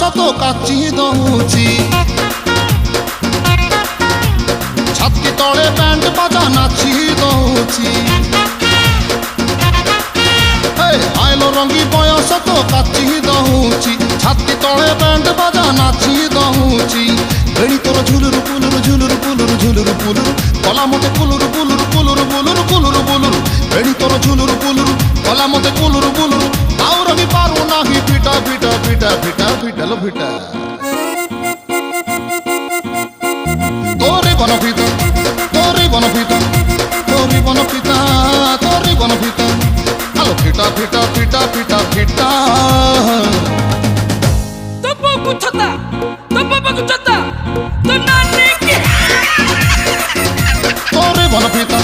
ତ କାଚି ଦଉଛି ଛାତି ତଳେ ବ୍ୟାଣ୍ଡ ବାଜା ନାଚି ଦଉଛି ଆଇଲ ରଙ୍ଗୀ ବୟସ ତ କାଚି ଦଉଛି ଛାତି ତଳେ ବ୍ୟାଣ୍ଡ ବାଜା ନାଚି ଦଉଛି ବେଣୀ ତୋର ଝୁଲୁରୁ ପୁଲୁରୁ ଝୁଲୁରୁ ପୁଲୁରୁ ଝୁଲୁରୁ ପୁଲୁରୁ କଲା ମତେ କୁଲୁରୁ କୁଲୁରୁ କୁଲୁରୁ ବୁଲୁରୁ କୁଲୁରୁ ବୁଲୁରୁ ବେଣୀ ତୋର ଝୁଲୁରୁ ପୁଲୁରୁ କଲା ମତେ କୁଲୁରୁ ବୁଲୁରୁ ଆଉ ରହି ପାରୁ ନାହିଁ ଫିଟା ଫିଟା ଫିଟା ଫିଟା ଫିଟାଲ ଫିଟା তোরে বনপিতা তোরে বনপিতা তোরে বনপিতা তোরে বনপিতা আলো ফিটা ফিটা ফিটা ফিটা ফিটা তো বাবু ছতা তো বাবু ছতা তো নানি কি তোরে বনপিতা